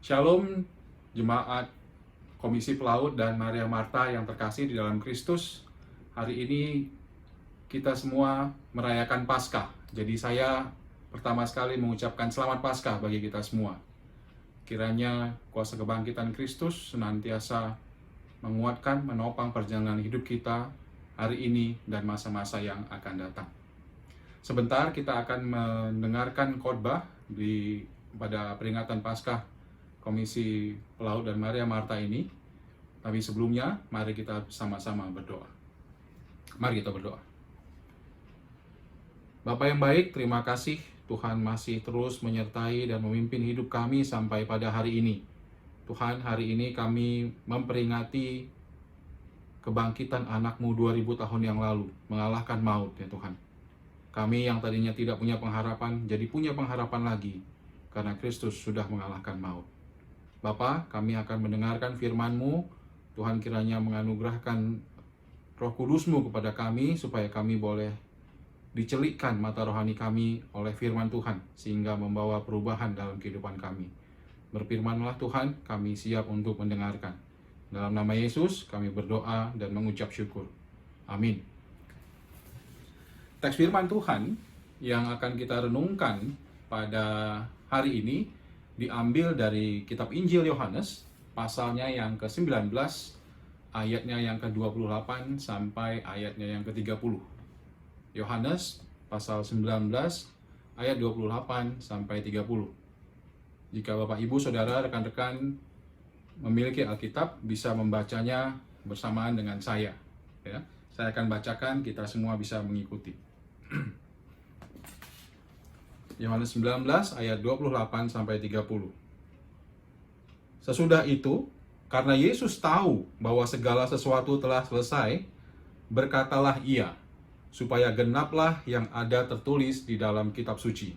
Shalom, jemaat Komisi Pelaut dan Maria Marta yang terkasih di dalam Kristus. Hari ini kita semua merayakan Paskah. Jadi saya pertama sekali mengucapkan selamat Paskah bagi kita semua. Kiranya kuasa kebangkitan Kristus senantiasa menguatkan, menopang perjalanan hidup kita hari ini dan masa-masa yang akan datang. Sebentar kita akan mendengarkan khotbah pada peringatan Paskah Komisi Pelaut dan Maria Marta ini. Tapi sebelumnya, mari kita sama-sama berdoa. Mari kita berdoa. Bapa yang baik, terima kasih Tuhan masih terus menyertai dan memimpin hidup kami sampai pada hari ini. Tuhan, hari ini kami memperingati kebangkitan anak-Mu 2000 tahun yang lalu, mengalahkan maut ya Tuhan. Kami yang tadinya tidak punya pengharapan, jadi punya pengharapan lagi, karena Kristus sudah mengalahkan maut. Bapa, kami akan mendengarkan firman-Mu. Tuhan kiranya menganugerahkan Roh Kudus-Mu kepada kami, supaya kami boleh dicelikkan mata rohani kami oleh firman Tuhan, sehingga membawa perubahan dalam kehidupan kami. Berfirmanlah Tuhan, kami siap untuk mendengarkan. Dalam nama Yesus, kami berdoa dan mengucap syukur. Amin. Teks firman Tuhan yang akan kita renungkan pada hari ini diambil dari kitab Injil Yohanes, pasalnya yang ke-19, ayatnya yang ke-28 sampai ayatnya yang ke-30. Yohanes pasal 19 ayat 28 sampai 30. Jika Bapak Ibu Saudara rekan-rekan memiliki Alkitab, bisa membacanya bersamaan dengan saya. Ya, saya akan bacakan, kita semua bisa mengikuti. Yohanes 19 ayat 28 sampai 30. Sesudah itu, karena Yesus tahu bahwa segala sesuatu telah selesai, berkatalah Ia, supaya genaplah yang ada tertulis di dalam kitab suci.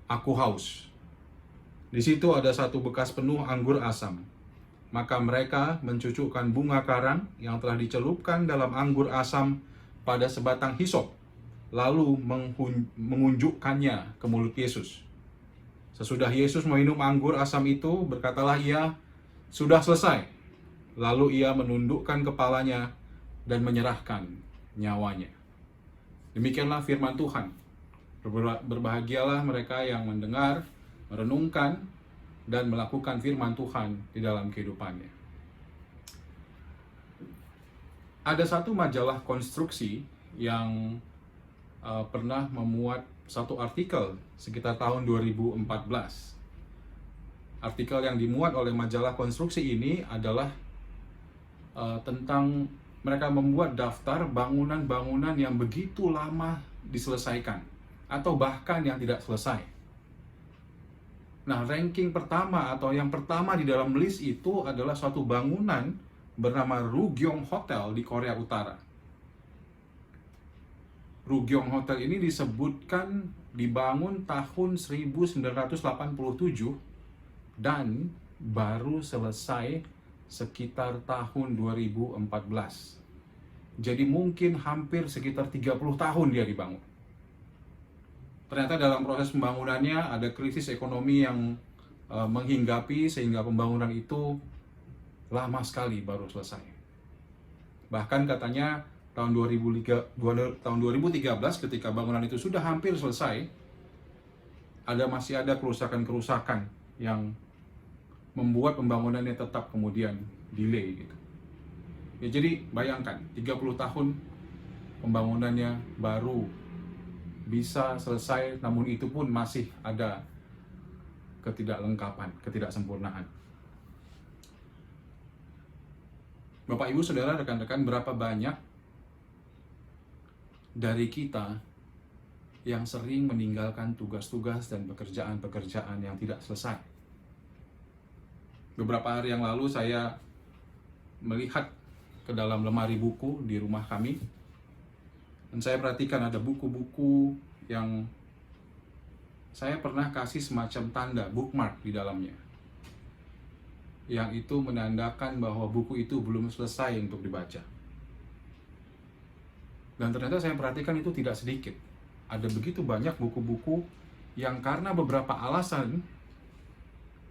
Aku haus. Di situ ada satu bekas penuh anggur asam. Maka mereka mencucukkan bunga karang yang telah dicelupkan dalam anggur asam pada sebatang hisop, lalu mengunjukkannya ke mulut Yesus. Sesudah Yesus meminum anggur asam itu, berkatalah Ia, sudah selesai. Lalu Ia menundukkan kepalanya dan menyerahkan nyawanya. Demikianlah firman Tuhan. Berbahagialah mereka yang mendengar, merenungkan, dan melakukan firman Tuhan di dalam kehidupannya. Ada satu majalah konstruksi yang pernah memuat satu artikel sekitar tahun 2014. Artikel yang dimuat oleh majalah konstruksi ini adalah tentang mereka membuat daftar bangunan-bangunan yang begitu lama diselesaikan atau bahkan yang tidak selesai. Nah, ranking pertama atau yang pertama di dalam list itu adalah suatu bangunan bernama Rugyong Hotel di Korea Utara. Rugyong Hotel ini disebutkan dibangun tahun 1987 dan baru selesai sekitar tahun 2014. Jadi mungkin hampir sekitar 30 tahun dia dibangun. Ternyata dalam proses pembangunannya ada krisis ekonomi yang menghinggapi sehingga pembangunan itu lama sekali baru selesai. Bahkan katanya tahun 2013 ketika bangunan itu sudah hampir selesai, masih ada kerusakan-kerusakan yang membuat pembangunannya tetap kemudian delay gitu. Ya, jadi bayangkan 30 tahun pembangunannya baru bisa selesai, namun itu pun masih ada ketidaklengkapan, ketidaksempurnaan. Bapak, Ibu, Saudara, rekan-rekan, berapa banyak dari kita yang sering meninggalkan tugas-tugas dan pekerjaan-pekerjaan yang tidak selesai? Beberapa hari yang lalu saya melihat ke dalam lemari buku di rumah kami, dan saya perhatikan ada buku-buku yang saya pernah kasih semacam tanda bookmark di dalamnya, yang itu menandakan bahwa buku itu belum selesai untuk dibaca. Dan ternyata saya perhatikan itu tidak sedikit. Ada begitu banyak buku-buku yang karena beberapa alasan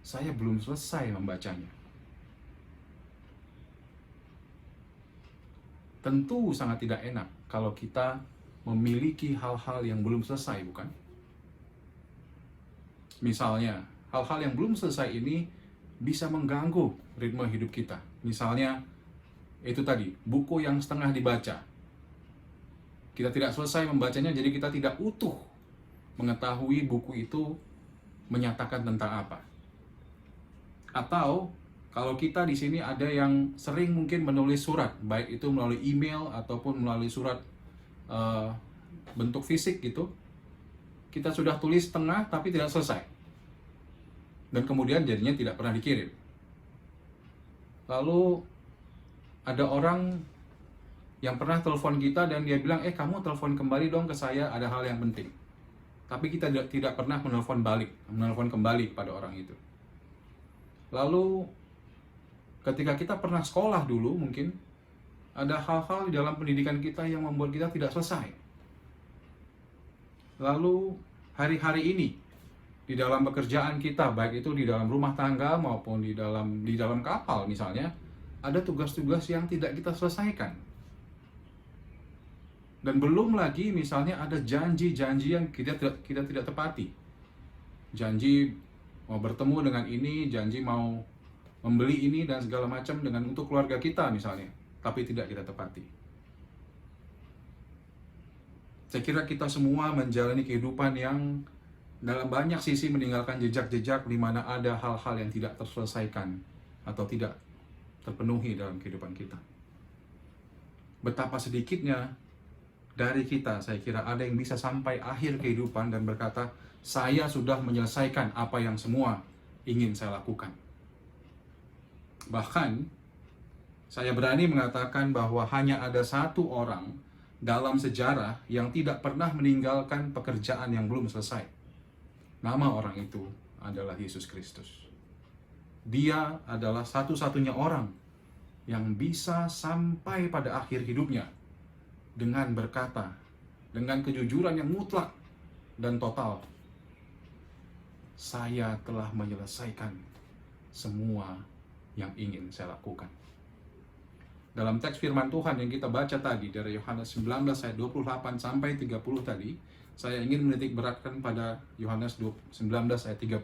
saya belum selesai membacanya. Tentu sangat tidak enak kalau kita memiliki hal-hal yang belum selesai, bukan? Misalnya, hal-hal yang belum selesai ini bisa mengganggu ritme hidup kita. Misalnya, itu tadi, buku yang setengah dibaca. Kita tidak selesai membacanya, jadi kita tidak utuh mengetahui buku itu menyatakan tentang apa. Atau kalau kita di sini ada yang sering mungkin menulis surat, baik itu melalui email ataupun melalui surat bentuk fisik gitu, kita sudah tulis setengah tapi tidak selesai, dan kemudian jadinya tidak pernah dikirim. Lalu ada orang yang pernah telepon kita dan dia bilang, kamu telepon kembali dong ke saya, ada hal yang penting. Tapi kita tidak pernah menelpon kembali kepada orang itu. Lalu ketika kita pernah sekolah dulu, mungkin ada hal-hal di dalam pendidikan kita yang membuat kita tidak selesai. Lalu hari-hari ini di dalam pekerjaan kita, baik itu di dalam rumah tangga maupun di dalam kapal misalnya, ada tugas-tugas yang tidak kita selesaikan. Dan belum lagi misalnya ada janji-janji yang kita tidak tepati. Janji mau bertemu dengan ini, janji mau membeli ini dan segala macam dengan untuk keluarga kita misalnya, tapi tidak kita tepati. Saya kira kita semua menjalani kehidupan yang dalam banyak sisi meninggalkan jejak-jejak di mana ada hal-hal yang tidak terselesaikan atau tidak terpenuhi dalam kehidupan kita. Betapa sedikitnya dari kita, saya kira ada yang bisa sampai akhir kehidupan dan berkata, saya sudah menyelesaikan apa yang semua ingin saya lakukan. Bahkan, saya berani mengatakan bahwa hanya ada satu orang dalam sejarah yang tidak pernah meninggalkan pekerjaan yang belum selesai. Nama orang itu adalah Yesus Kristus. Dia adalah satu-satunya orang yang bisa sampai pada akhir hidupnya dengan berkata, dengan kejujuran yang mutlak dan total, saya telah menyelesaikan semua yang ingin saya lakukan. Dalam teks firman Tuhan yang kita baca tadi dari Yohanes 19 ayat 28 sampai 30 tadi, saya ingin menitik beratkan pada Yohanes 19 ayat 30.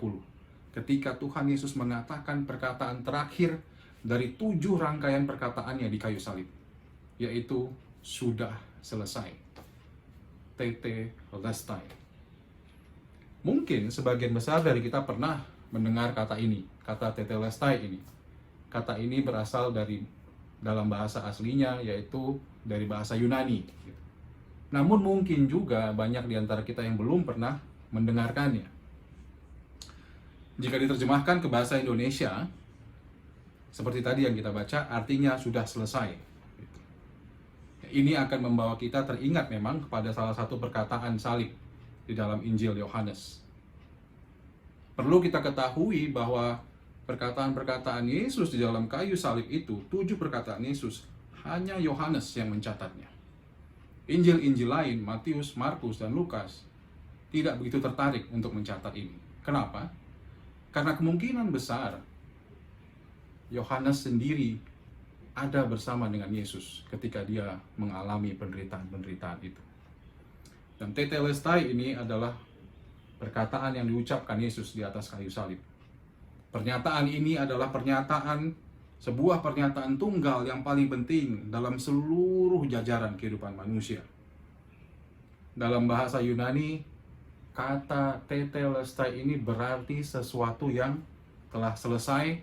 Ketika Tuhan Yesus mengatakan perkataan terakhir dari 7 rangkaian perkataannya di kayu salib, yaitu sudah selesai. Tetelestai. Mungkin sebagian besar dari kita pernah mendengar kata ini, kata tetelestai ini. Kata ini berasal dari dalam bahasa aslinya, yaitu dari bahasa Yunani. Namun mungkin juga banyak di antara kita yang belum pernah mendengarkannya. Jika diterjemahkan ke bahasa Indonesia, seperti tadi yang kita baca, artinya sudah selesai. Ini akan membawa kita teringat memang kepada salah satu perkataan salib di dalam Injil Yohanes. Perlu kita ketahui bahwa perkataan-perkataan Yesus di dalam kayu salib itu, 7 perkataan Yesus, hanya Yohanes yang mencatatnya. Injil-injil lain, Matius, Markus, dan Lukas, tidak begitu tertarik untuk mencatat ini. Kenapa? Karena kemungkinan besar Yohanes sendiri ada bersama dengan Yesus ketika dia mengalami penderitaan-penderitaan itu. Dan tetelestai ini adalah perkataan yang diucapkan Yesus di atas kayu salib. Pernyataan ini adalah sebuah pernyataan tunggal yang paling penting dalam seluruh jajaran kehidupan manusia. Dalam bahasa Yunani, kata tetelestai ini berarti sesuatu yang telah selesai,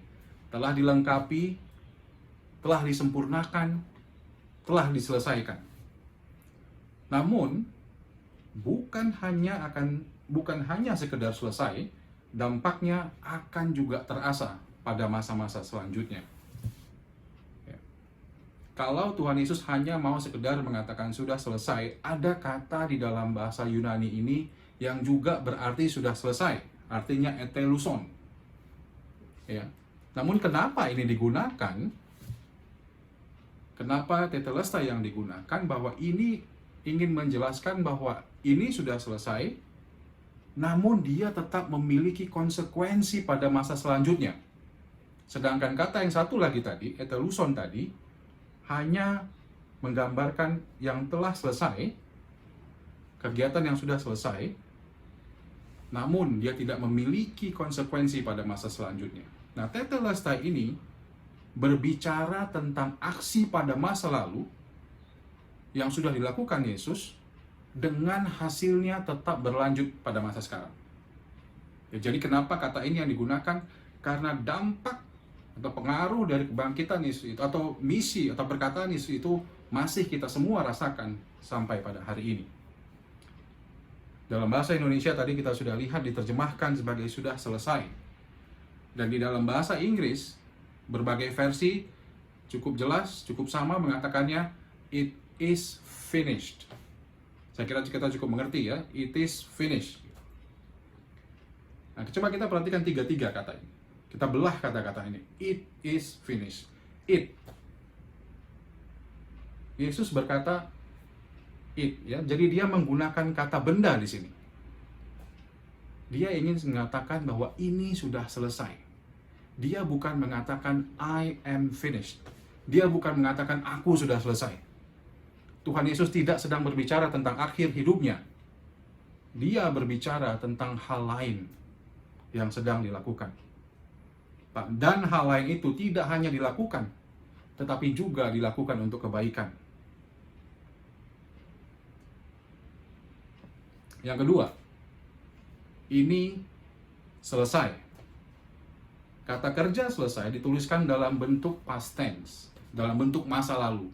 telah dilengkapi, telah disempurnakan, telah diselesaikan. Namun, bukan hanya sekedar selesai, dampaknya akan juga terasa pada masa-masa selanjutnya. Kalau Tuhan Yesus hanya mau sekedar mengatakan sudah selesai, ada kata di dalam bahasa Yunani ini yang juga berarti sudah selesai, artinya eteluson. Ya. Namun kenapa ini digunakan? Kenapa tetelestai yang digunakan? Bahwa ini ingin menjelaskan bahwa ini sudah selesai namun dia tetap memiliki konsekuensi pada masa selanjutnya. Sedangkan kata yang satu lagi tadi, eteluson tadi, hanya menggambarkan yang telah selesai, kegiatan yang sudah selesai, namun dia tidak memiliki konsekuensi pada masa selanjutnya. Nah, tetelestai ini berbicara tentang aksi pada masa lalu yang sudah dilakukan Yesus, dengan hasilnya tetap berlanjut pada masa sekarang. Ya, jadi kenapa kata ini yang digunakan? Karena dampak atau pengaruh dari kebangkitan Yesus itu, atau misi atau perkataan Yesus itu masih kita semua rasakan sampai pada hari ini. Dalam bahasa Indonesia tadi kita sudah lihat diterjemahkan sebagai sudah selesai. Dan di dalam bahasa Inggris, berbagai versi cukup jelas, cukup sama mengatakannya it is finished. Saya kira kita cukup mengerti ya, it is finished. Nah, coba kita perhatikan tiga kata ini. Kita belah kata-kata ini. It is finished. It. Yesus berkata it, ya. Jadi dia menggunakan kata benda di sini. Dia ingin mengatakan bahwa ini sudah selesai. Dia bukan mengatakan I am finished. Dia bukan mengatakan aku sudah selesai. Tuhan Yesus tidak sedang berbicara tentang akhir hidupnya. Dia berbicara tentang hal lain yang sedang dilakukan. Dan hal lain itu tidak hanya dilakukan, tetapi juga dilakukan untuk kebaikan. Yang kedua, ini selesai. Kata kerja selesai dituliskan dalam bentuk past tense, dalam bentuk masa lalu.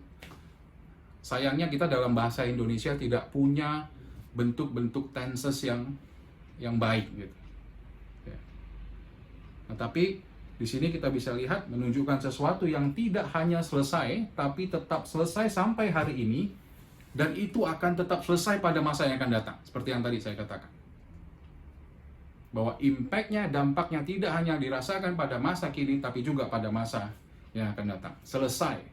Sayangnya kita dalam bahasa Indonesia tidak punya bentuk-bentuk tenses yang baik gitu. Ya. Nah, tapi di sini kita bisa lihat menunjukkan sesuatu yang tidak hanya selesai, tapi tetap selesai sampai hari ini, dan itu akan tetap selesai pada masa yang akan datang. Seperti yang tadi saya katakan. Bahwa impact-nya, dampaknya tidak hanya dirasakan pada masa kini, tapi juga pada masa yang akan datang. Selesai.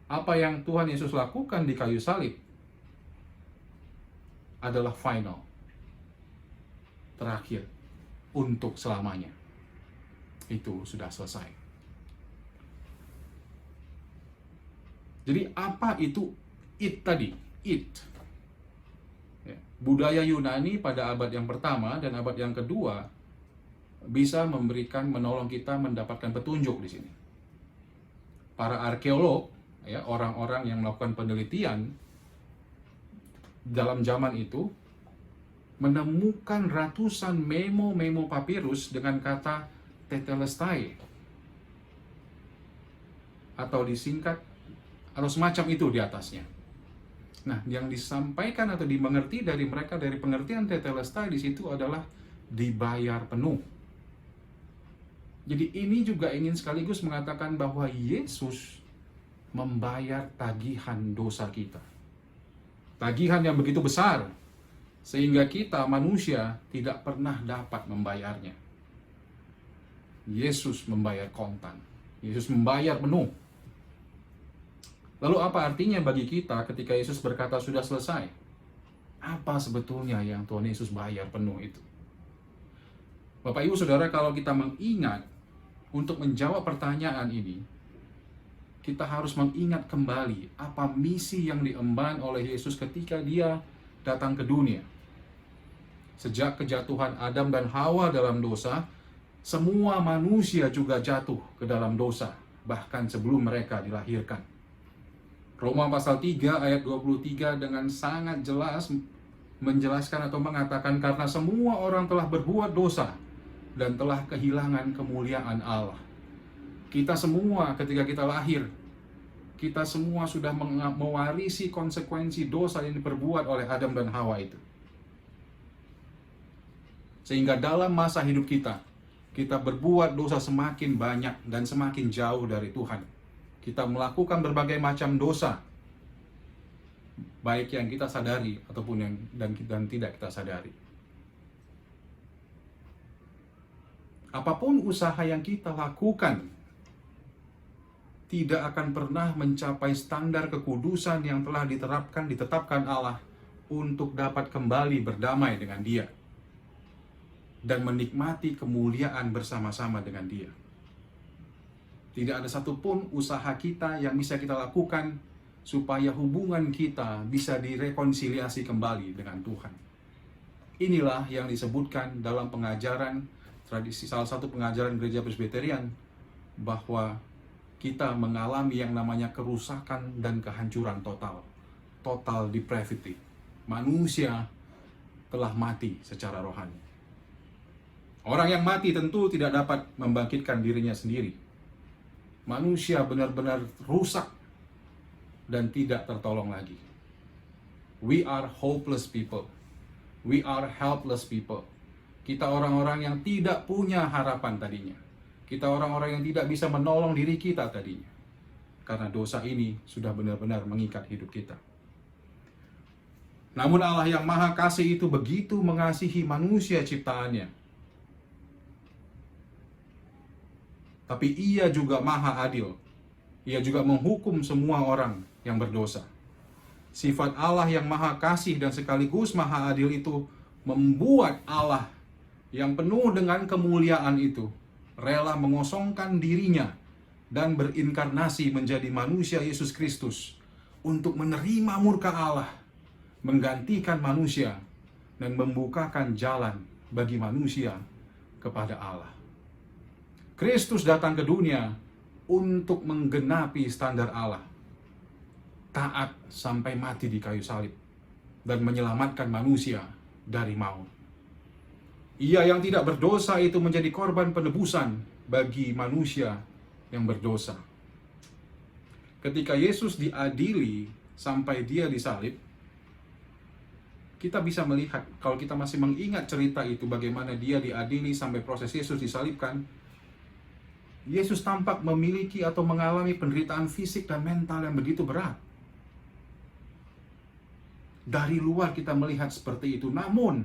Apa yang Tuhan Yesus lakukan di kayu salib adalah final, terakhir, untuk selamanya. Itu sudah selesai. Jadi apa itu it tadi? It. Ya. Budaya Yunani pada abad yang pertama dan abad yang kedua bisa menolong kita mendapatkan petunjuk di sini. Para arkeolog, ya, orang-orang yang melakukan penelitian dalam zaman itu menemukan ratusan memo-memo papirus dengan kata tetelestai, atau disingkat atau semacam itu di atasnya. Nah, yang disampaikan atau dimengerti dari mereka dari pengertian tetelestai di situ adalah dibayar penuh. Jadi ini juga ingin sekaligus mengatakan bahwa Yesus membayar tagihan dosa kita. Tagihan yang begitu besar, sehingga kita manusia tidak pernah dapat membayarnya. Yesus membayar kontan. Yesus membayar penuh. Lalu apa artinya bagi kita ketika Yesus berkata sudah selesai? Apa sebetulnya yang Tuhan Yesus bayar penuh itu? Bapak Ibu Saudara, kalau kita mengingat untuk menjawab pertanyaan ini, kita harus mengingat kembali apa misi yang diemban oleh Yesus ketika dia datang ke dunia. Sejak kejatuhan Adam dan Hawa dalam dosa, semua manusia juga jatuh ke dalam dosa, bahkan sebelum mereka dilahirkan. Roma pasal 3 ayat 23 dengan sangat jelas menjelaskan atau mengatakan karena semua orang telah berbuat dosa dan telah kehilangan kemuliaan Allah. Kita semua ketika kita lahir, kita semua sudah mewarisi konsekuensi dosa yang diperbuat oleh Adam dan Hawa itu. Sehingga dalam masa hidup kita berbuat dosa semakin banyak dan semakin jauh dari Tuhan. Kita melakukan berbagai macam dosa, baik yang kita sadari ataupun yang dan tidak kita sadari. Apapun usaha yang kita lakukan tidak akan pernah mencapai standar kekudusan yang telah ditetapkan Allah untuk dapat kembali berdamai dengan Dia dan menikmati kemuliaan bersama-sama dengan Dia. Tidak ada satupun usaha kita yang bisa kita lakukan supaya hubungan kita bisa direkonsiliasi kembali dengan Tuhan. Inilah yang disebutkan dalam pengajaran tradisi, salah satu pengajaran gereja Presbyterian, bahwa kita mengalami yang namanya kerusakan dan kehancuran total. Total depravity. Manusia telah mati secara rohani. Orang yang mati tentu tidak dapat membangkitkan dirinya sendiri. Manusia benar-benar rusak dan tidak tertolong lagi. We are hopeless people. We are helpless people. Kita orang-orang yang tidak punya harapan tadinya. Kita orang-orang yang tidak bisa menolong diri kita tadinya. Karena dosa ini sudah benar-benar mengikat hidup kita. Namun Allah yang Maha Kasih itu begitu mengasihi manusia ciptaannya. Tapi Ia juga Maha Adil. Ia juga menghukum semua orang yang berdosa. Sifat Allah yang Maha Kasih dan sekaligus Maha Adil itu membuat Allah yang penuh dengan kemuliaan itu rela mengosongkan dirinya dan berinkarnasi menjadi manusia Yesus Kristus untuk menerima murka Allah, menggantikan manusia, dan membukakan jalan bagi manusia kepada Allah. Kristus datang ke dunia untuk menggenapi standar Allah, taat sampai mati di kayu salib, dan menyelamatkan manusia dari maut. Ia yang tidak berdosa itu menjadi korban penebusan bagi manusia yang berdosa. Ketika Yesus diadili sampai Dia disalib, kita bisa melihat, kalau kita masih mengingat cerita itu, bagaimana Dia diadili sampai proses Yesus disalibkan, Yesus tampak memiliki atau mengalami penderitaan fisik dan mental yang begitu berat. Dari luar kita melihat seperti itu, namun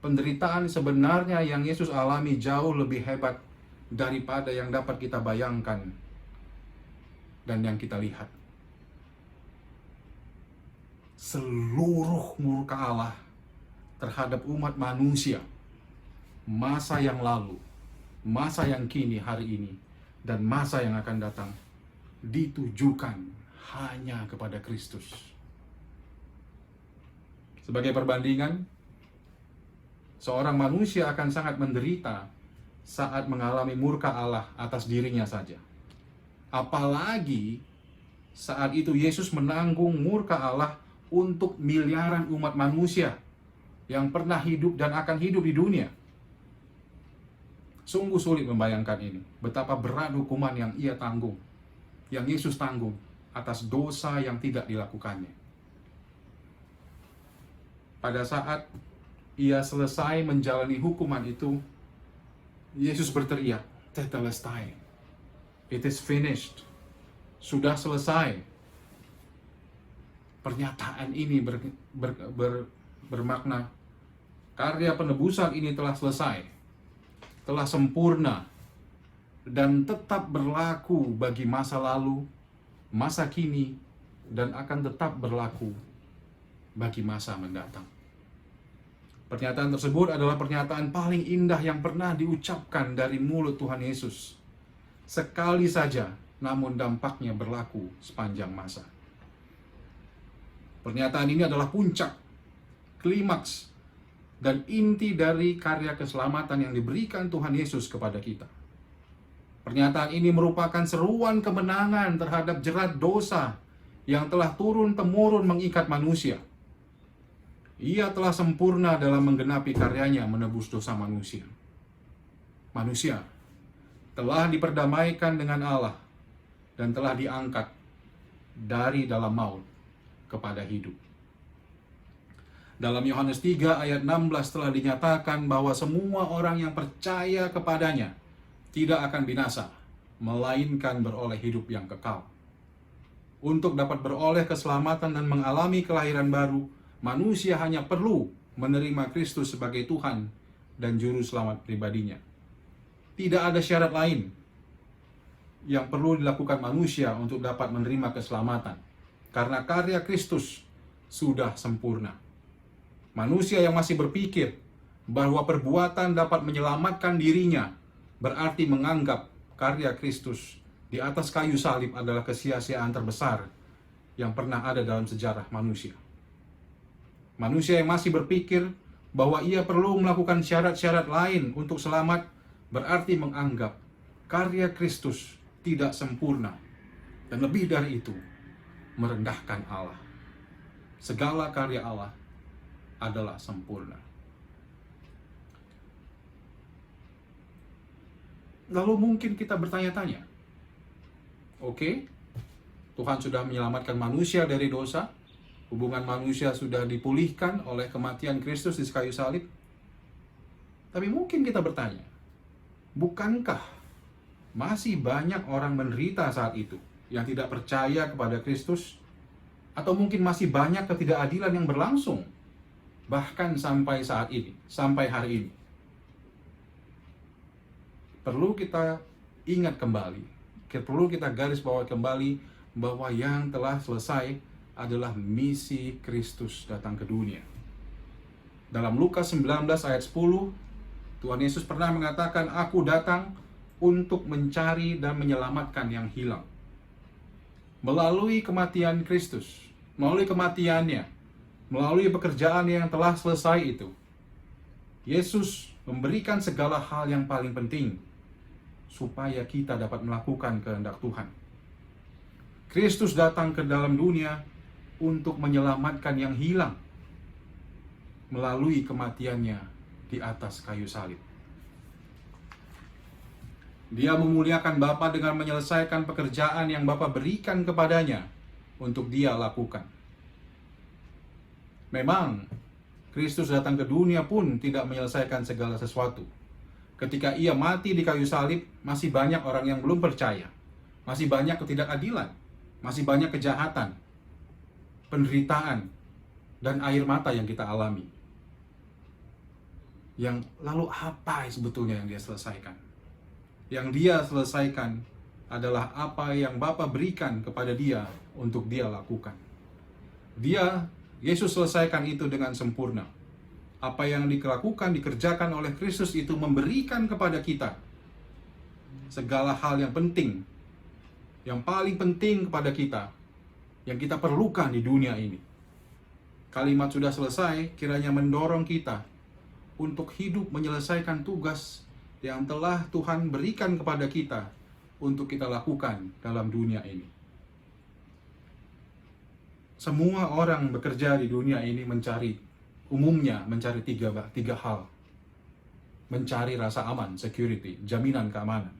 penderitaan sebenarnya yang Yesus alami jauh lebih hebat daripada yang dapat kita bayangkan dan yang kita lihat. Seluruh murka Allah terhadap umat manusia, masa yang lalu, masa yang kini hari ini, dan masa yang akan datang, ditujukan hanya kepada Kristus. Sebagai perbandingan, seorang manusia akan sangat menderita saat mengalami murka Allah atas dirinya saja. Apalagi saat itu Yesus menanggung murka Allah untuk miliaran umat manusia yang pernah hidup dan akan hidup di dunia. Sungguh sulit membayangkan ini, betapa berat hukuman yang Ia tanggung, yang Yesus tanggung atas dosa yang tidak dilakukannya. Pada saat Ia selesai menjalani hukuman itu, Yesus berteriak, "Tetelestai." It is finished. Sudah selesai. Pernyataan ini bermakna karya penebusan ini telah selesai, telah sempurna, dan tetap berlaku bagi masa lalu, masa kini, dan akan tetap berlaku bagi masa mendatang. Pernyataan tersebut adalah pernyataan paling indah yang pernah diucapkan dari mulut Tuhan Yesus. Sekali saja, namun dampaknya berlaku sepanjang masa. Pernyataan ini adalah puncak, klimaks, dan inti dari karya keselamatan yang diberikan Tuhan Yesus kepada kita. Pernyataan ini merupakan seruan kemenangan terhadap jerat dosa yang telah turun-temurun mengikat manusia. Ia telah sempurna dalam menggenapi karyanya menebus dosa manusia. Manusia telah diperdamaikan dengan Allah dan telah diangkat dari dalam maut kepada hidup. Dalam Yohanes 3 ayat 16 telah dinyatakan bahwa semua orang yang percaya kepadanya tidak akan binasa, melainkan beroleh hidup yang kekal. Untuk dapat beroleh keselamatan dan mengalami kelahiran baru, manusia hanya perlu menerima Kristus sebagai Tuhan dan Juru Selamat pribadinya. Tidak ada syarat lain yang perlu dilakukan manusia untuk dapat menerima keselamatan. Karena karya Kristus sudah sempurna. Manusia yang masih berpikir bahwa perbuatan dapat menyelamatkan dirinya berarti menganggap karya Kristus di atas kayu salib adalah kesia-siaan terbesar yang pernah ada dalam sejarah manusia. Manusia yang masih berpikir bahwa ia perlu melakukan syarat-syarat lain untuk selamat berarti menganggap karya Kristus tidak sempurna, dan lebih dari itu, merendahkan Allah. Segala karya Allah adalah sempurna. Lalu mungkin kita bertanya-tanya, oke, Tuhan sudah menyelamatkan manusia dari dosa, hubungan manusia sudah dipulihkan oleh kematian Kristus di kayu salib. Tapi mungkin kita bertanya, bukankah masih banyak orang menderita saat itu yang tidak percaya kepada Kristus? Atau mungkin masih banyak ketidakadilan yang berlangsung bahkan sampai saat ini, sampai hari ini? Perlu kita ingat kembali, perlu kita garis bawahi kembali bahwa yang telah selesai adalah misi Kristus datang ke dunia. Dalam Lukas 19 ayat 10, Tuhan Yesus pernah mengatakan, "Aku datang untuk mencari dan menyelamatkan yang hilang." Melalui kematian Kristus, melalui kematiannya, melalui pekerjaan yang telah selesai itu, Yesus memberikan segala hal yang paling penting supaya kita dapat melakukan kehendak Tuhan. Kristus datang ke dalam dunia untuk menyelamatkan yang hilang melalui kematiannya di atas kayu salib. Dia memuliakan Bapa dengan menyelesaikan pekerjaan yang Bapa berikan kepadanya untuk dia lakukan. Memang, Kristus datang ke dunia pun tidak menyelesaikan segala sesuatu. Ketika ia mati di kayu salib, masih banyak orang yang belum percaya. Masih banyak ketidakadilan. Masih banyak kejahatan, penderitaan, dan air mata yang kita alami. Yang lalu apa sebetulnya yang dia selesaikan? Yang dia selesaikan adalah apa yang Bapa berikan kepada dia untuk dia lakukan. Yesus selesaikan itu dengan sempurna. Apa yang dikerjakan oleh Kristus itu memberikan kepada kita segala hal yang penting, yang paling penting kepada kita, yang kita perlukan di dunia ini. Kalimat sudah selesai kiranya mendorong kita untuk hidup menyelesaikan tugas yang telah Tuhan berikan kepada kita untuk kita lakukan dalam dunia ini. Semua orang bekerja di dunia ini umumnya mencari tiga hal. Mencari rasa aman, security, jaminan keamanan.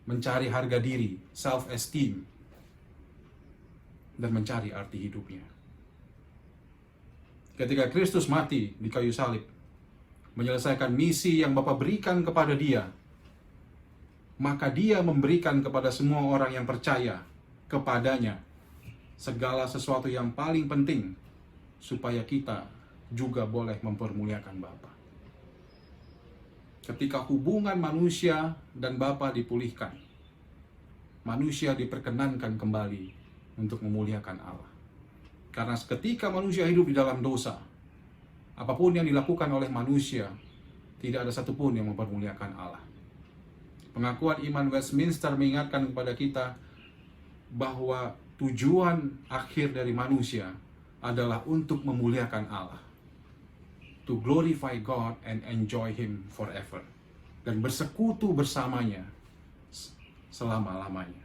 Mencari harga diri, self-esteem. Dan mencari arti hidupnya. Ketika Kristus mati di kayu salib, menyelesaikan misi yang Bapa berikan kepada dia, maka dia memberikan kepada semua orang yang percaya kepadanya segala sesuatu yang paling penting supaya kita juga boleh mempermuliakan Bapa. Ketika hubungan manusia dan Bapa dipulihkan, manusia diperkenankan kembali untuk memuliakan Allah. Karena ketika manusia hidup di dalam dosa, apapun yang dilakukan oleh manusia, tidak ada satupun yang mempermuliakan Allah. Pengakuan iman Westminster mengingatkan kepada kita bahwa tujuan akhir dari manusia adalah untuk memuliakan Allah. To glorify God and enjoy Him forever. Dan bersekutu bersamanya selama-lamanya.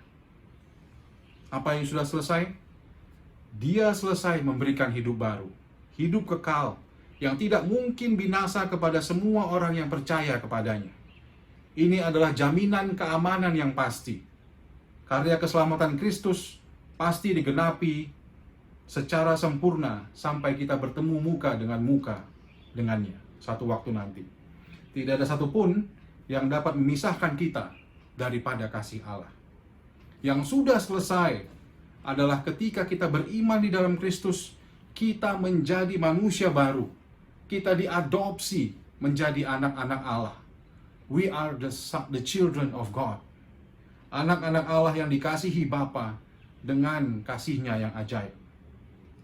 Apa yang sudah selesai? Dia selesai memberikan hidup baru. Hidup kekal yang tidak mungkin binasa kepada semua orang yang percaya kepadanya. Ini adalah jaminan keamanan yang pasti. Karya keselamatan Kristus pasti digenapi secara sempurna sampai kita bertemu muka dengannya satu waktu nanti. Tidak ada satupun yang dapat memisahkan kita daripada kasih Allah. Yang sudah selesai adalah ketika kita beriman di dalam Kristus, kita menjadi manusia baru. Kita diadopsi menjadi anak-anak Allah. We are the children of God. Anak-anak Allah yang dikasihi Bapa dengan kasih-Nya yang ajaib.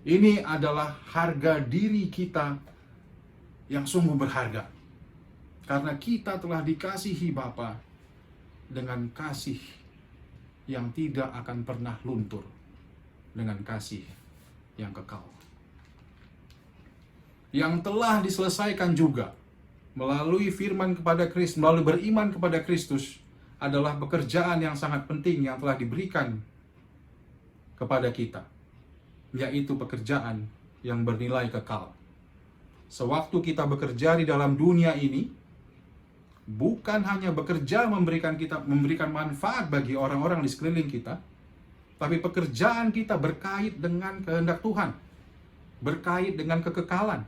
Ini adalah harga diri kita yang sungguh berharga. Karena kita telah dikasihi Bapa dengan kasih yang tidak akan pernah luntur, dengan kasih yang kekal. Yang telah diselesaikan juga melalui firman kepada Kristus, melalui beriman kepada Kristus, adalah pekerjaan yang sangat penting yang telah diberikan kepada kita, yaitu pekerjaan yang bernilai kekal. Sewaktu kita bekerja di dalam dunia ini, bukan hanya bekerja memberikan manfaat bagi orang-orang di sekeliling kita, tapi pekerjaan kita berkait dengan kehendak Tuhan, berkait dengan kekekalan,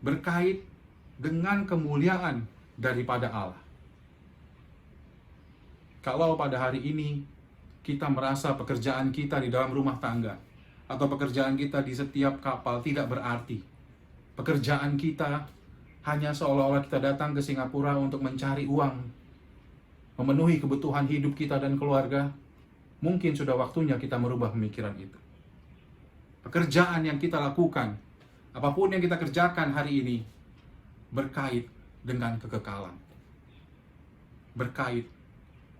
berkait dengan kemuliaan daripada Allah. Kalau pada hari ini kita merasa pekerjaan kita di dalam rumah tangga atau pekerjaan kita di setiap kapal tidak berarti, pekerjaan kita hanya seolah-olah kita datang ke Singapura untuk mencari uang, memenuhi kebutuhan hidup kita dan keluarga, mungkin sudah waktunya kita merubah pemikiran itu. Pekerjaan yang kita lakukan, apapun yang kita kerjakan hari ini, berkait dengan kekekalan, berkait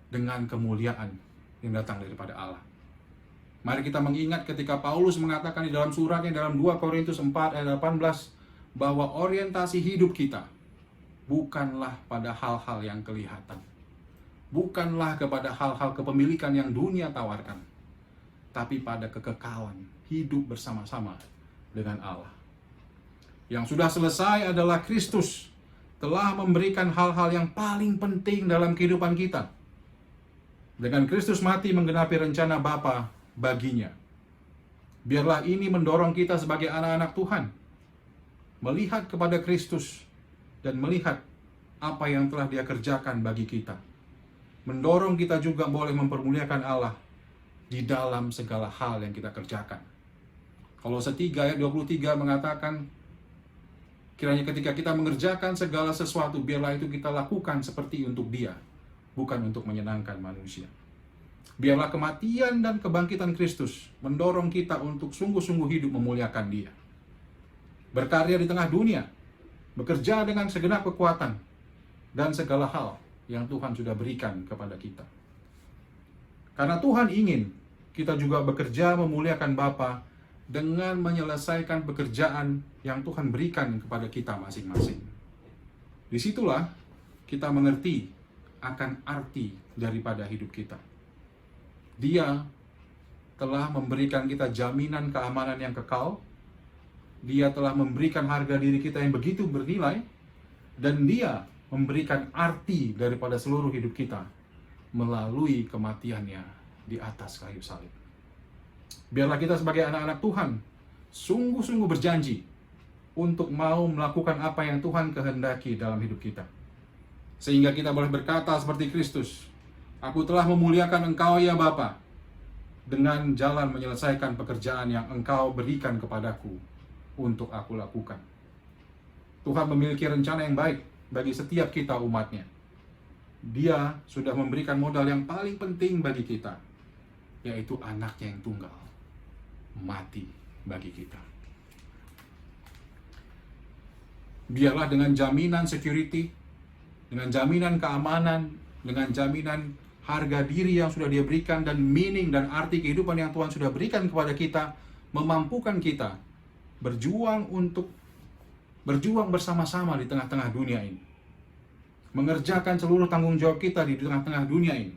dengan kemuliaan yang datang daripada Allah. Mari kita mengingat ketika Paulus mengatakan di dalam suratnya dalam 2 Korintus 4 ayat 18 bahwa orientasi hidup kita bukanlah pada hal-hal yang kelihatan, bukanlah kepada hal-hal kepemilikan yang dunia tawarkan, tapi pada kekekalan hidup bersama-sama dengan Allah. Yang sudah selesai adalah Kristus telah memberikan hal-hal yang paling penting dalam kehidupan kita. Dengan Kristus mati menggenapi rencana Bapa baginya. Biarlah ini mendorong kita sebagai anak-anak Tuhan, melihat kepada Kristus dan melihat apa yang telah Dia kerjakan bagi kita. Mendorong kita juga boleh mempermuliakan Allah di dalam segala hal yang kita kerjakan. Kolose 3 ayat 23 mengatakan, kiranya ketika kita mengerjakan segala sesuatu, biarlah itu kita lakukan seperti untuk Dia, bukan untuk menyenangkan manusia. Biarlah kematian dan kebangkitan Kristus mendorong kita untuk sungguh-sungguh hidup memuliakan Dia. Berkarya di tengah dunia, bekerja dengan segenap kekuatan, dan segala hal yang Tuhan sudah berikan kepada kita. Karena Tuhan ingin kita juga bekerja memuliakan Bapa dengan menyelesaikan pekerjaan yang Tuhan berikan kepada kita masing-masing. Disitulah kita mengerti akan arti daripada hidup kita. Dia telah memberikan kita jaminan keamanan yang kekal. Dia telah memberikan harga diri kita yang begitu bernilai. Dan Dia memberikan arti daripada seluruh hidup kita melalui kematiannya di atas kayu salib. Biarlah kita sebagai anak-anak Tuhan sungguh-sungguh berjanji untuk mau melakukan apa yang Tuhan kehendaki dalam hidup kita. Sehingga kita boleh berkata seperti Kristus, aku telah memuliakan Engkau ya Bapa, dengan jalan menyelesaikan pekerjaan yang Engkau berikan kepadaku untuk aku lakukan. Tuhan memiliki rencana yang baik bagi setiap kita umatnya. Dia sudah memberikan modal yang paling penting bagi kita, yaitu anaknya yang tunggal, mati bagi kita. Biarlah dengan jaminan security, dengan jaminan keamanan, dengan jaminan harga diri yang sudah Dia berikan, dan meaning dan arti kehidupan yang Tuhan sudah berikan kepada kita, memampukan kita berjuang bersama-sama di tengah-tengah dunia ini. Mengerjakan seluruh tanggung jawab kita di tengah-tengah dunia ini.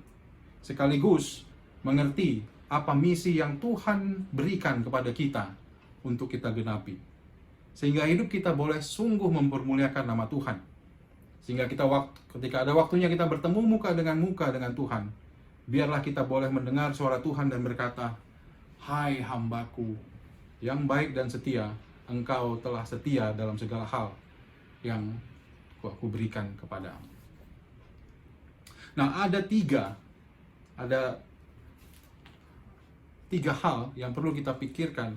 Sekaligus mengerti apa misi yang Tuhan berikan kepada kita untuk kita genapi. Sehingga hidup kita boleh sungguh mempermuliakan nama Tuhan. Sehingga ketika ada waktunya kita bertemu muka dengan Tuhan, biarlah kita boleh mendengar suara Tuhan dan berkata, hai hambaku yang baik dan setia, Engkau telah setia dalam segala hal yang aku berikan kepadamu. Nah, ada tiga hal yang perlu kita pikirkan,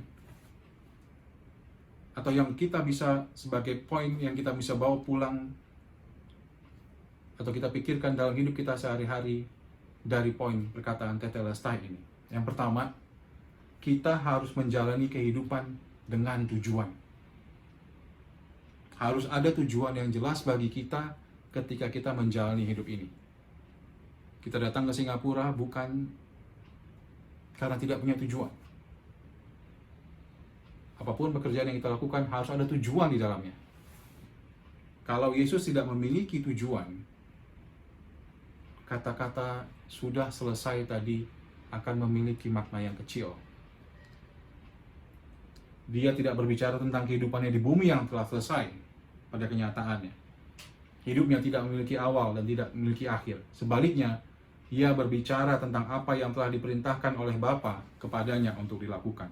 atau yang kita bisa sebagai poin yang kita bisa bawa pulang, atau kita pikirkan dalam hidup kita sehari-hari dari poin perkataan Tetelestai ini. Yang pertama, kita harus menjalani kehidupan dengan tujuan. Harus ada tujuan yang jelas bagi kita ketika kita menjalani hidup ini. Kita datang ke Singapura bukan karena tidak punya tujuan. Apapun pekerjaan yang kita lakukan harus ada tujuan di dalamnya. Kalau Yesus tidak memiliki tujuan, kata-kata sudah selesai tadi akan memiliki makna yang kecil. Dia tidak berbicara tentang kehidupannya di bumi yang telah selesai pada kenyataannya. Hidupnya tidak memiliki awal dan tidak memiliki akhir. Sebaliknya, ia berbicara tentang apa yang telah diperintahkan oleh Bapa kepadanya untuk dilakukan.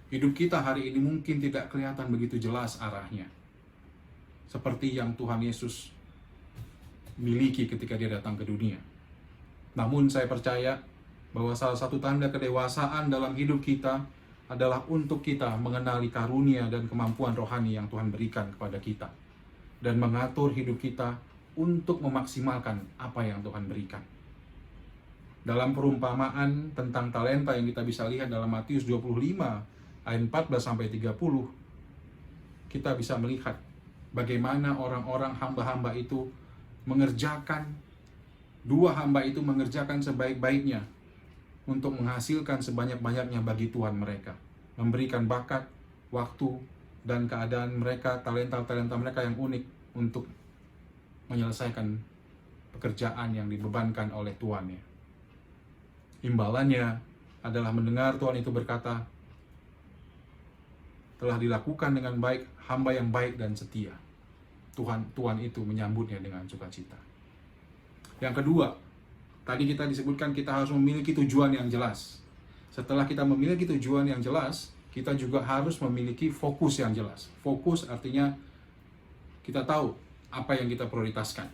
Hidup kita hari ini mungkin tidak kelihatan begitu jelas arahnya, seperti yang Tuhan Yesus miliki ketika dia datang ke dunia. Namun saya percaya bahwa salah satu tanda kedewasaan dalam hidup kita adalah untuk kita mengenali karunia dan kemampuan rohani yang Tuhan berikan kepada kita, dan mengatur hidup kita untuk memaksimalkan apa yang Tuhan berikan. Dalam perumpamaan tentang talenta yang kita bisa lihat dalam Matius 25 ayat 14-30, kita bisa melihat bagaimana orang-orang hamba-hamba itu mengerjakan, dua hamba itu mengerjakan sebaik-baiknya untuk menghasilkan sebanyak-banyaknya bagi Tuhan mereka, memberikan bakat, waktu, dan keadaan mereka, talenta-talenta mereka yang unik untuk menyelesaikan pekerjaan yang dibebankan oleh Tuannya. Imbalannya adalah mendengar Tuhan itu berkata, telah dilakukan dengan baik, hamba yang baik dan setia. Tuhan itu menyambutnya dengan sukacita. Yang kedua, tadi kita disebutkan kita harus memiliki tujuan yang jelas. Setelah kita memiliki tujuan yang jelas, kita juga harus memiliki fokus yang jelas. Fokus artinya kita tahu apa yang kita prioritaskan.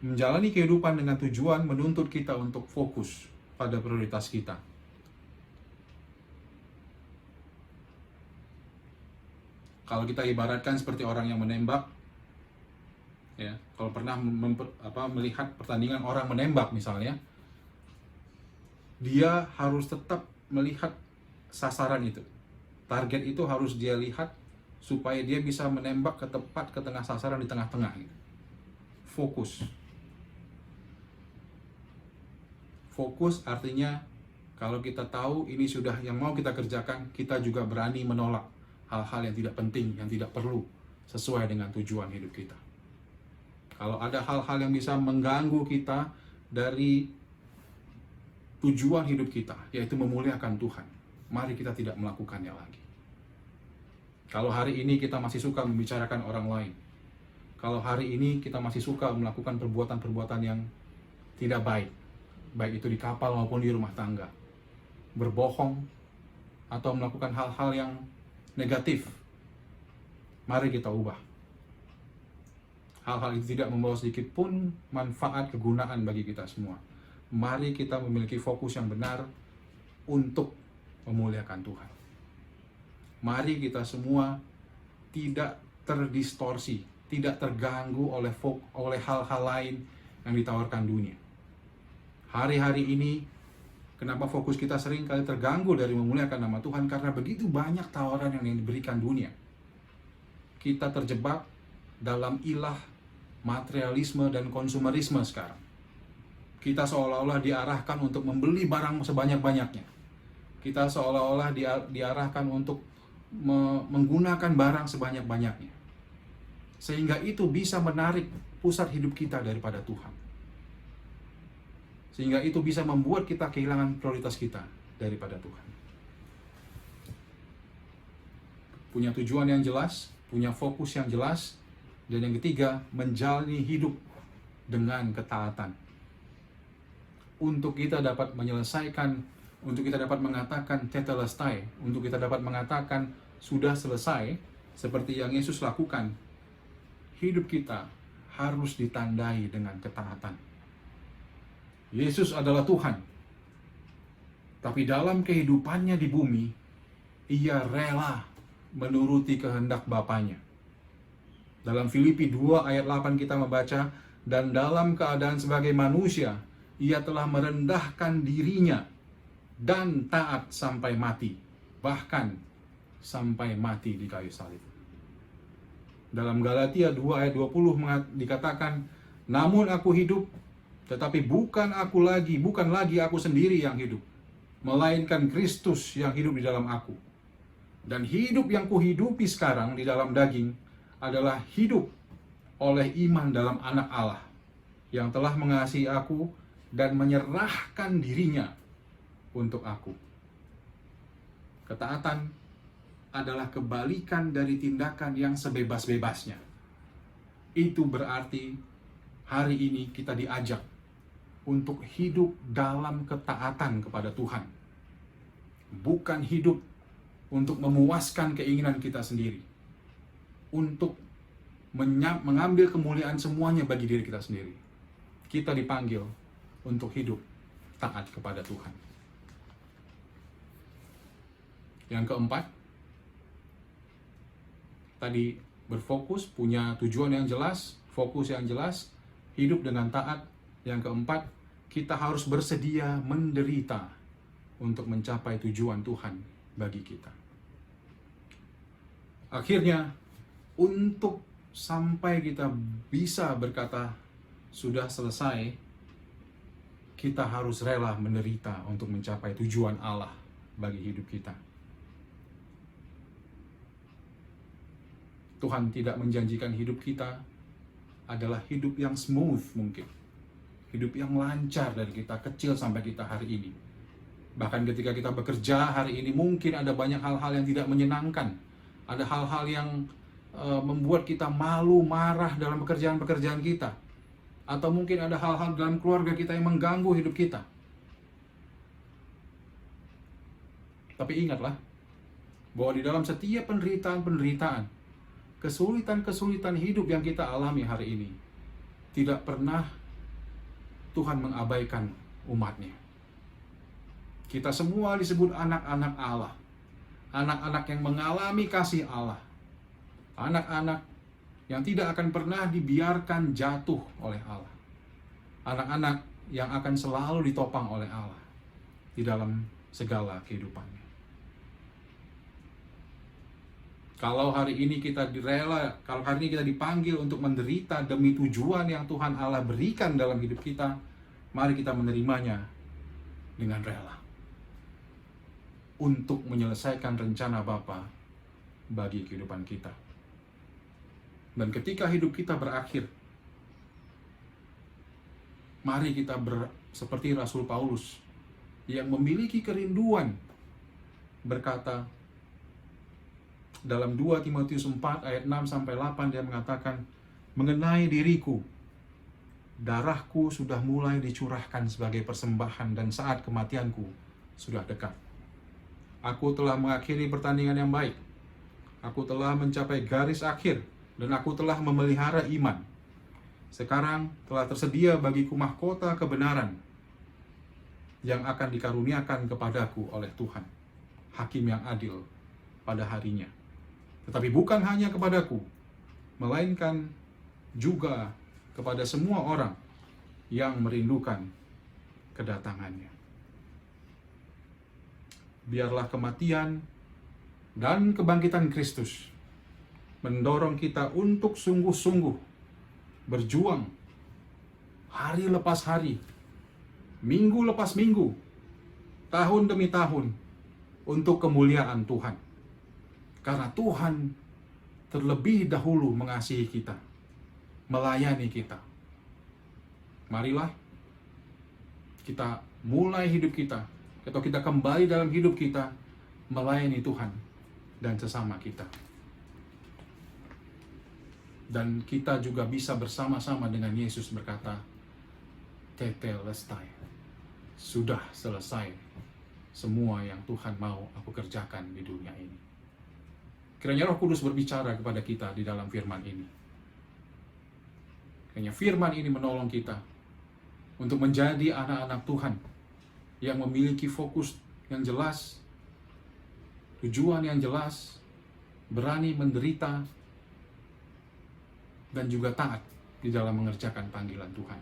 Menjalani kehidupan dengan tujuan menuntut kita untuk fokus pada prioritas kita. Kalau kita ibaratkan seperti orang yang menembak, ya, kalau pernah melihat pertandingan orang menembak misalnya, dia harus tetap melihat sasaran itu. Target itu harus dia lihat supaya dia bisa menembak ke tepat ke tengah sasaran di tengah-tengah. Gitu. Fokus. Fokus artinya kalau kita tahu ini sudah yang mau kita kerjakan, kita juga berani menolak hal-hal yang tidak penting, yang tidak perlu, sesuai dengan tujuan hidup kita. Kalau ada hal-hal yang bisa mengganggu kita dari tujuan hidup kita, yaitu memuliakan Tuhan, mari kita tidak melakukannya lagi. Kalau hari ini kita masih suka membicarakan orang lain, kalau hari ini kita masih suka melakukan perbuatan-perbuatan yang tidak baik, baik itu di kapal maupun di rumah tangga, berbohong, atau melakukan hal-hal yang negatif, mari kita ubah. Hal-hal itu tidak membawa sedikit pun manfaat kegunaan bagi kita semua. Mari kita memiliki fokus yang benar untuk memuliakan Tuhan. Mari kita semua tidak terdistorsi, tidak terganggu oleh hal-hal lain yang ditawarkan dunia. Hari-hari ini, kenapa fokus kita sering kali terganggu dari memuliakan nama Tuhan? Karena begitu banyak tawaran yang diberikan dunia. Kita terjebak dalam ilah materialisme dan konsumerisme sekarang. Kita seolah-olah diarahkan untuk membeli barang sebanyak-banyaknya. Kita seolah-olah diarahkan untuk menggunakan barang sebanyak-banyaknya. Sehingga itu bisa menarik pusat hidup kita daripada Tuhan. Sehingga itu bisa membuat kita kehilangan prioritas kita daripada Tuhan. Punya tujuan yang jelas, punya fokus yang jelas, dan yang ketiga, menjalani hidup dengan ketaatan. Untuk kita dapat menyelesaikan, untuk kita dapat mengatakan tetelestai, untuk kita dapat mengatakan sudah selesai, seperti yang Yesus lakukan, hidup kita harus ditandai dengan ketaatan. Yesus adalah Tuhan, tapi dalam kehidupannya di bumi, ia rela menuruti kehendak Bapanya. Dalam Filipi 2 ayat 8 kita membaca, dan dalam keadaan sebagai manusia, ia telah merendahkan dirinya dan taat sampai mati, bahkan sampai mati di kayu salib. Dalam Galatia 2 ayat 20 dikatakan, namun aku hidup, tetapi bukan lagi aku sendiri yang hidup, melainkan Kristus yang hidup di dalam aku. Dan hidup yang kuhidupi sekarang di dalam daging adalah hidup oleh iman dalam Anak Allah yang telah mengasihi aku dan menyerahkan dirinya untuk aku. Ketaatan adalah kebalikan dari tindakan yang sebebas-bebasnya. Itu berarti hari ini kita diajak untuk hidup dalam ketaatan kepada Tuhan. Bukan hidup untuk memuaskan keinginan kita sendiri. Untuk mengambil kemuliaan semuanya bagi diri kita sendiri. Kita dipanggil untuk hidup taat kepada Tuhan. Yang keempat, tadi berfokus, punya tujuan yang jelas, fokus yang jelas, hidup dengan taat. Yang keempat, kita harus bersedia menderita untuk mencapai tujuan Tuhan bagi kita. Akhirnya, untuk sampai kita bisa berkata sudah selesai, kita harus rela menderita untuk mencapai tujuan Allah bagi hidup kita. Tuhan tidak menjanjikan hidup kita adalah hidup yang smooth mungkin. Hidup yang lancar dari kita kecil sampai kita hari ini. Bahkan ketika kita bekerja hari ini mungkin ada banyak hal-hal yang tidak menyenangkan. Ada hal-hal yang membuat kita malu, marah dalam pekerjaan-pekerjaan kita. Atau mungkin ada hal-hal dalam keluarga kita yang mengganggu hidup kita. Tapi ingatlah bahwa di dalam setiap penderitaan, kesulitan-kesulitan hidup yang kita alami hari ini, tidak pernah Tuhan mengabaikan umatnya. Kita semua disebut anak-anak Allah. Anak-anak yang mengalami kasih Allah. Anak-anak yang tidak akan pernah dibiarkan jatuh oleh Allah. Anak-anak yang akan selalu ditopang oleh Allah di dalam segala kehidupannya. Kalau hari ini kita kalau hari ini kita dipanggil untuk menderita demi tujuan yang Tuhan Allah berikan dalam hidup kita, mari kita menerimanya dengan rela. Untuk menyelesaikan rencana Bapa bagi kehidupan kita. Dan ketika hidup kita berakhir, mari kita seperti Rasul Paulus yang memiliki kerinduan berkata, dalam 2 Timotius 4 ayat 6-8 dia mengatakan, mengenai diriku, darahku sudah mulai dicurahkan sebagai persembahan dan saat kematianku sudah dekat. Aku telah mengakhiri pertandingan yang baik. Aku telah mencapai garis akhir dan aku telah memelihara iman. Sekarang telah tersedia bagiku mahkota kebenaran yang akan dikaruniakan kepadaku oleh Tuhan, Hakim yang adil pada harinya. Tetapi bukan hanya kepadaku, melainkan juga kepada semua orang yang merindukan kedatangannya. Biarlah kematian dan kebangkitan Kristus mendorong kita untuk sungguh-sungguh berjuang hari lepas hari, minggu lepas minggu, tahun demi tahun untuk kemuliaan Tuhan. Karena Tuhan terlebih dahulu mengasihi kita, melayani kita. Marilah kita mulai hidup kita, atau kita kembali dalam hidup kita melayani Tuhan dan sesama kita. Dan kita juga bisa bersama-sama dengan Yesus berkata, Tetelestai, sudah selesai semua yang Tuhan mau aku kerjakan di dunia ini. Kiranya Roh Kudus berbicara kepada kita di dalam firman ini. Kiranya firman ini menolong kita untuk menjadi anak-anak Tuhan yang memiliki fokus yang jelas, tujuan yang jelas, berani menderita dan juga taat di dalam mengerjakan panggilan Tuhan.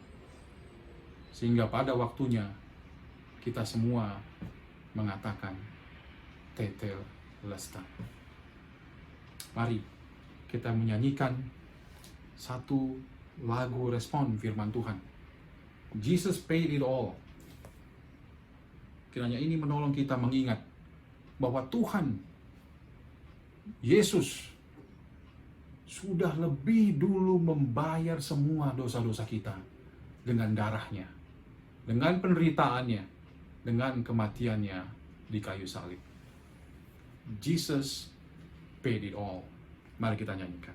Sehingga pada waktunya kita semua mengatakan tetelestai. Mari kita menyanyikan satu lagu respon firman Tuhan. Jesus paid it all. Kiranya ini menolong kita mengingat bahwa Tuhan Yesus sudah lebih dulu membayar semua dosa-dosa kita dengan darahnya, dengan penderitaannya, dengan kematiannya di kayu salib. Jesus paid it all. Mari kita nyanyikan.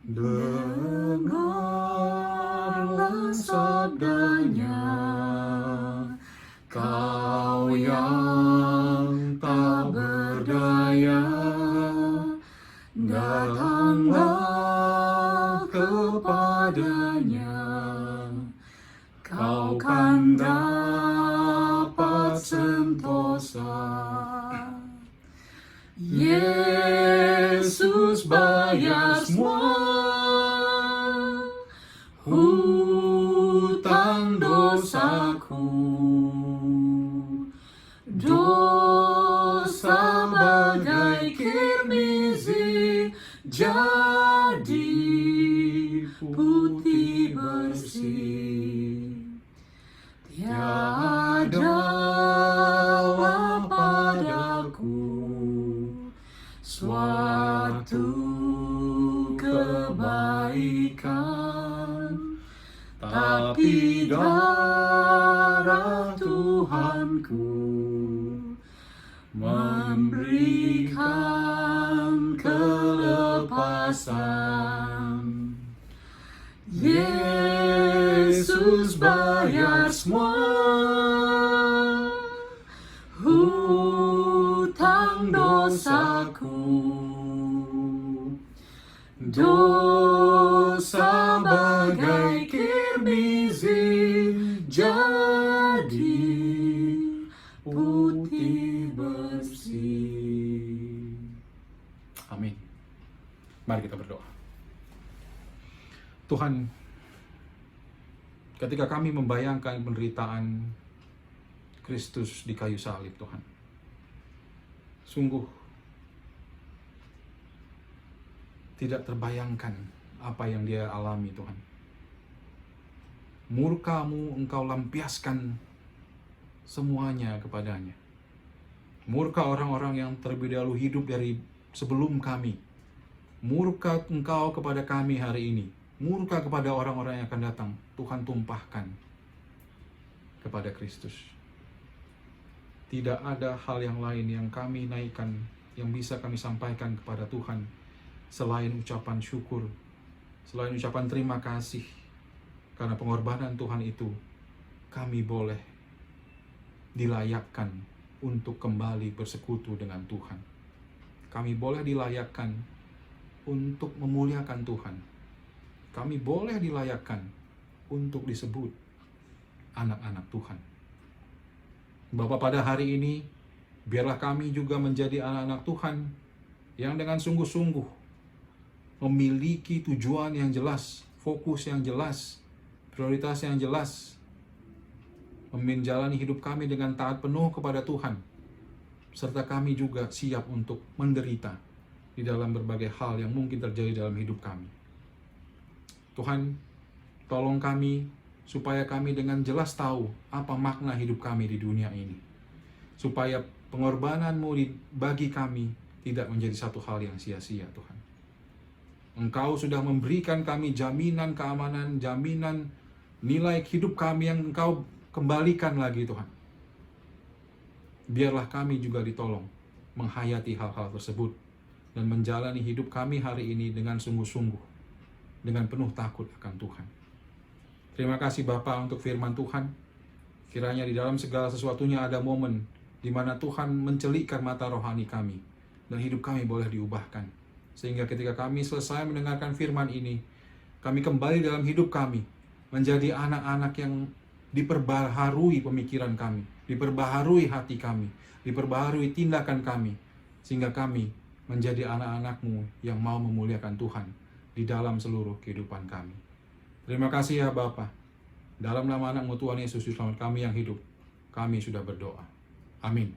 Dengarlah sabdanya, kau yang tak berdaya, datanglah kepadanya, kau kan dapat sentosa. Yesus bayar semua hutang dosaku, dosa bagai kirmizi jadi putih bersih. Tiadalah padaku suatu kebaikan, tapi darah Tuhanku memberikan kelepasan. Yesus bayar semua hutang dosaku, dosa bagai kirmizi jadi putih bersih. Amin. Mari kita berdoa. Tuhan, ketika kami membayangkan penderitaan Kristus di kayu salib, Tuhan, sungguh tidak terbayangkan apa yang dia alami, Tuhan. Murka-Mu Engkau lampiaskan semuanya kepadanya. Murka orang-orang yang terlebih dahulu hidup dari sebelum kami. Murka Engkau kepada kami hari ini. Murka kepada orang-orang yang akan datang. Tuhan tumpahkan kepada Kristus. Tidak ada hal yang lain yang kami naikkan, yang bisa kami sampaikan kepada Tuhan selain ucapan syukur, selain ucapan terima kasih. Karena pengorbanan Tuhan itu, kami boleh dilayakkan untuk kembali bersekutu dengan Tuhan. Kami boleh dilayakkan untuk memuliakan Tuhan. Kami boleh dilayakkan untuk disebut anak-anak Tuhan. Bapa, pada hari ini, biarlah kami juga menjadi anak-anak Tuhan yang dengan sungguh-sungguh memiliki tujuan yang jelas, fokus yang jelas, prioritas yang jelas, menjalani hidup kami dengan taat penuh kepada Tuhan, serta kami juga siap untuk menderita di dalam berbagai hal yang mungkin terjadi dalam hidup kami. Tuhan, tolong kami supaya kami dengan jelas tahu apa makna hidup kami di dunia ini. Supaya pengorbanan-Mu bagi kami tidak menjadi satu hal yang sia-sia, Tuhan. Engkau sudah memberikan kami jaminan keamanan, jaminan nilai hidup kami yang Engkau kembalikan lagi, Tuhan. Biarlah kami juga ditolong menghayati hal-hal tersebut dan menjalani hidup kami hari ini dengan sungguh-sungguh, dengan penuh takut akan Tuhan. Terima kasih Bapa untuk firman Tuhan. Kiranya di dalam segala sesuatunya ada momen di mana Tuhan mencelikkan mata rohani kami dan hidup kami boleh diubahkan. Sehingga ketika kami selesai mendengarkan firman ini, kami kembali dalam hidup kami menjadi anak-anak yang diperbaharui pemikiran kami, diperbaharui hati kami, diperbaharui tindakan kami, sehingga kami menjadi anak-anak-Mu yang mau memuliakan Tuhan di dalam seluruh kehidupan kami. Terima kasih ya Bapa. Dalam nama anak-Mu Tuhan Yesus, Juru Selamat kami yang hidup, kami sudah berdoa. Amin.